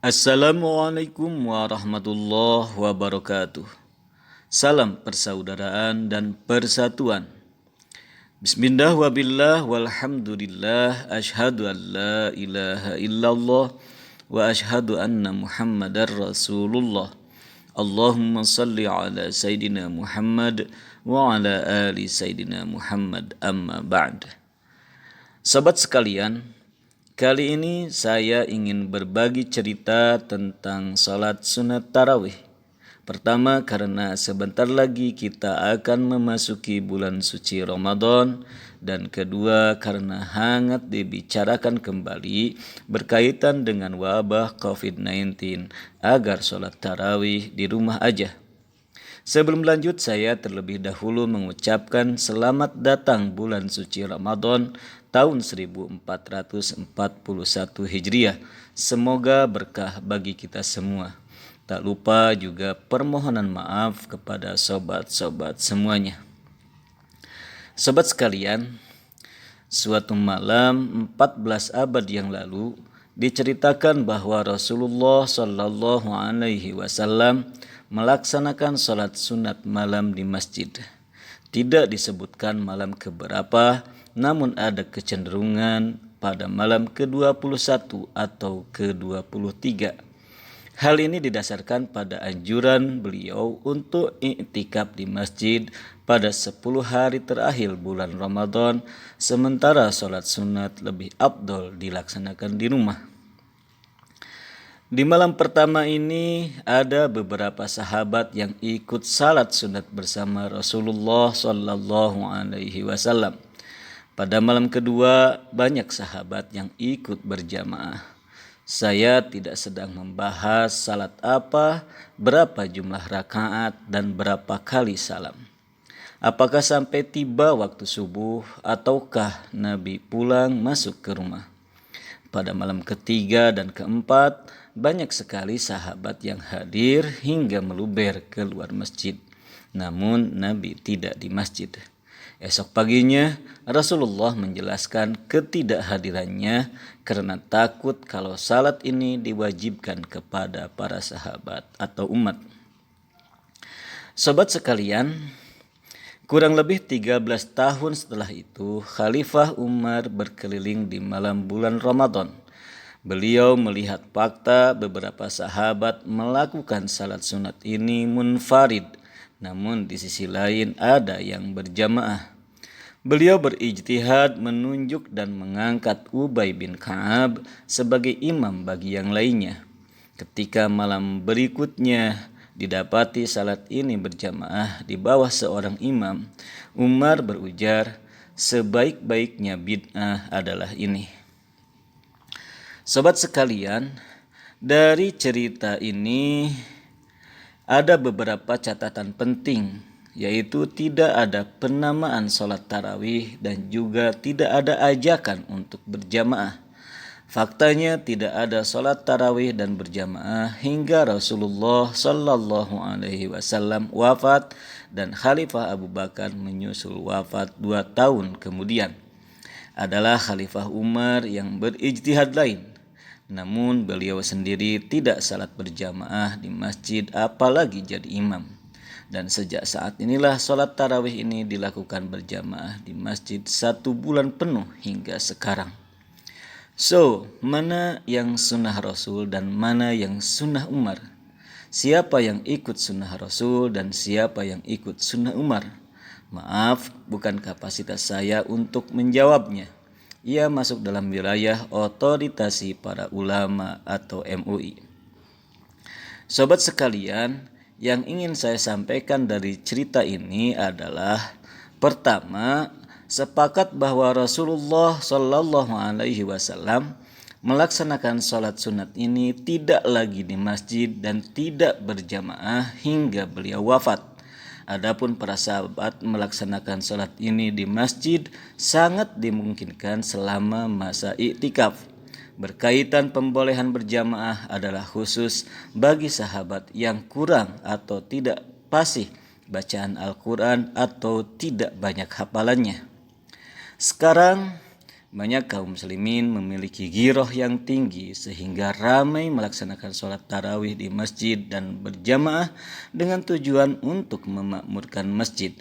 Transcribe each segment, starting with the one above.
Assalamualaikum warahmatullahi wabarakatuh. Salam persaudaraan dan persatuan. Bismillah wabillah walhamdulillah ashhadu an la ilaha illallah wa ashhadu anna muhammadar rasulullah. Allahumma salli ala Sayyidina Muhammad wa ala ali Sayyidina Muhammad amma ba'd. Sobat sekalian, kali ini saya ingin berbagi cerita tentang salat sunat tarawih. Pertama, karena sebentar lagi kita akan memasuki bulan suci Ramadan, dan kedua karena hangat dibicarakan kembali berkaitan dengan wabah COVID-19 agar salat tarawih di rumah aja. Sebelum lanjut, saya terlebih dahulu mengucapkan selamat datang bulan suci Ramadan tahun 1441 Hijriah. Semoga berkah bagi kita semua. Tak lupa juga permohonan maaf kepada sobat-sobat semuanya. Sobat sekalian, suatu malam 14 abad yang lalu diceritakan bahwa Rasulullah Shallallahu Alaihi Wasallam melaksanakan sholat sunat malam di masjid. Tidak disebutkan malam keberapa, namun ada kecenderungan pada malam ke-21 atau ke-23. Hal ini didasarkan pada anjuran beliau untuk i'tikaf di masjid pada 10 hari terakhir bulan Ramadan, sementara sholat sunat lebih afdol dilaksanakan di rumah. Di malam pertama ini ada beberapa sahabat yang ikut salat sunat bersama Rasulullah Shallallahu Alaihi Wasallam. Pada malam kedua banyak sahabat yang ikut berjamaah. Saya tidak sedang membahas salat apa, berapa jumlah rakaat, dan berapa kali salam. Apakah sampai tiba waktu subuh ataukah Nabi pulang masuk ke rumah. Pada malam ketiga dan keempat, banyak sekali sahabat yang hadir hingga meluber keluar masjid. Namun Nabi tidak di masjid. Esok paginya Rasulullah menjelaskan ketidakhadirannya karena takut kalau salat ini diwajibkan kepada para sahabat atau umat. Sobat sekalian, kurang lebih 13 tahun setelah itu, Khalifah Umar berkeliling di malam bulan Ramadan. Beliau melihat fakta beberapa sahabat melakukan salat sunat ini munfarid, namun di sisi lain ada yang berjamaah. Beliau berijtihad menunjuk dan mengangkat Ubay bin Ka'ab sebagai imam bagi yang lainnya. Ketika malam berikutnya didapati salat ini berjamaah di bawah seorang imam, Umar berujar, sebaik-baiknya bid'ah adalah ini. Sobat sekalian, dari cerita ini ada beberapa catatan penting, yaitu tidak ada penamaan sholat tarawih dan juga tidak ada ajakan untuk berjamaah. Faktanya tidak ada sholat tarawih dan berjamaah hingga Rasulullah Shallallahu Alaihi Wasallam wafat dan Khalifah Abu Bakar menyusul wafat 2 tahun kemudian. Adalah Khalifah Umar yang berijtihad lain. Namun beliau sendiri tidak salat berjamaah di masjid apalagi jadi imam. Dan sejak saat inilah sholat tarawih ini dilakukan berjamaah di masjid 1 bulan penuh hingga sekarang. So, mana yang sunnah Rasul dan mana yang sunnah Umar? Siapa yang ikut sunnah Rasul dan siapa yang ikut sunnah Umar? Maaf, bukan kapasitas saya untuk menjawabnya. Ia masuk dalam wilayah otoritasi para ulama atau MUI. Sobat sekalian, yang ingin saya sampaikan dari cerita ini adalah pertama, sepakat bahwa Rasulullah Shallallahu Alaihi Wasallam melaksanakan sholat sunat ini tidak lagi di masjid dan tidak berjamaah hingga beliau wafat. Adapun para sahabat melaksanakan sholat ini di masjid sangat dimungkinkan selama masa iktikaf. Berkaitan pembolehan berjamaah adalah khusus bagi sahabat yang kurang atau tidak fasih bacaan Al-Quran atau tidak banyak hafalannya. Sekarang Banyak kaum muslimin memiliki giroh yang tinggi sehingga ramai melaksanakan sholat tarawih di masjid dan berjamaah dengan tujuan untuk memakmurkan masjid.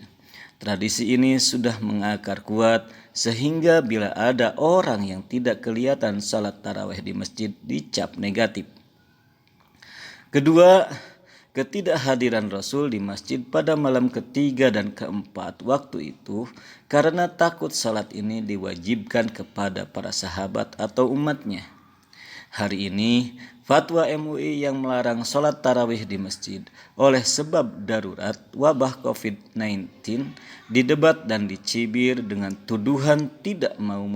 Tradisi ini sudah mengakar kuat sehingga bila ada orang yang tidak kelihatan sholat tarawih di masjid dicap negatif. Kedua, ketidakhadiran Rasul di masjid pada malam ketiga dan keempat waktu itu karena takut salat ini diwajibkan kepada para sahabat atau umatnya. Hari ini, fatwa MUI yang melarang sholat tarawih di masjid oleh sebab darurat wabah COVID-19 didebat dan dicibir dengan tuduhan tidak mau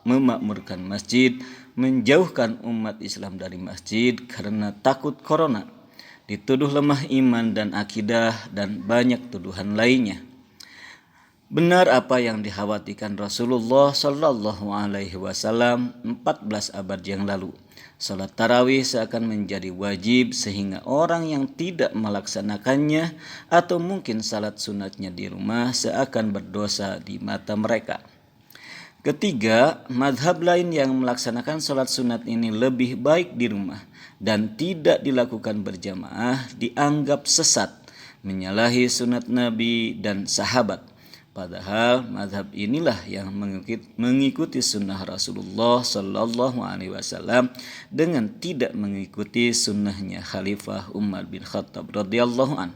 memakmurkan masjid, menjauhkan umat Islam dari masjid karena takut corona, dituduh lemah iman dan akidah, dan banyak tuduhan lainnya. Benar apa yang dikhawatirkan Rasulullah Shallallahu Alaihi Wasallam 14 abad yang lalu. Salat tarawih seakan menjadi wajib sehingga orang yang tidak melaksanakannya atau mungkin salat sunatnya di rumah seakan berdosa di mata mereka. Ketiga, mazhab lain yang melaksanakan sholat sunat ini lebih baik di rumah dan tidak dilakukan berjamaah dianggap sesat, menyalahi sunat Nabi dan sahabat. Padahal mazhab inilah yang mengikuti sunnah Rasulullah Sallallahu Alaihi Wasallam dengan tidak mengikuti sunnahnya Khalifah Umar bin Khattab radhiyallahu an.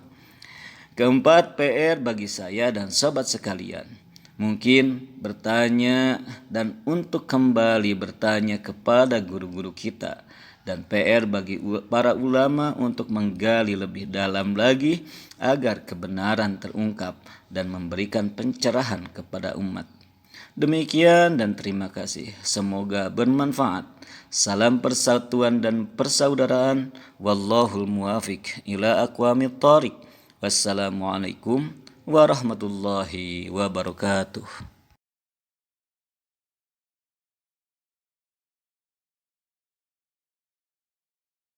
Keempat, PR bagi saya dan sahabat sekalian. Mungkin bertanya dan untuk kembali bertanya kepada guru-guru kita, dan PR bagi para ulama untuk menggali lebih dalam lagi agar kebenaran terungkap dan memberikan pencerahan kepada umat. Demikian dan terima kasih. Semoga bermanfaat. Salam persatuan dan persaudaraan. Wallahul muwafiq ila aqwamit thariq. Wassalamualaikum warahmatullahi wabarakatuh.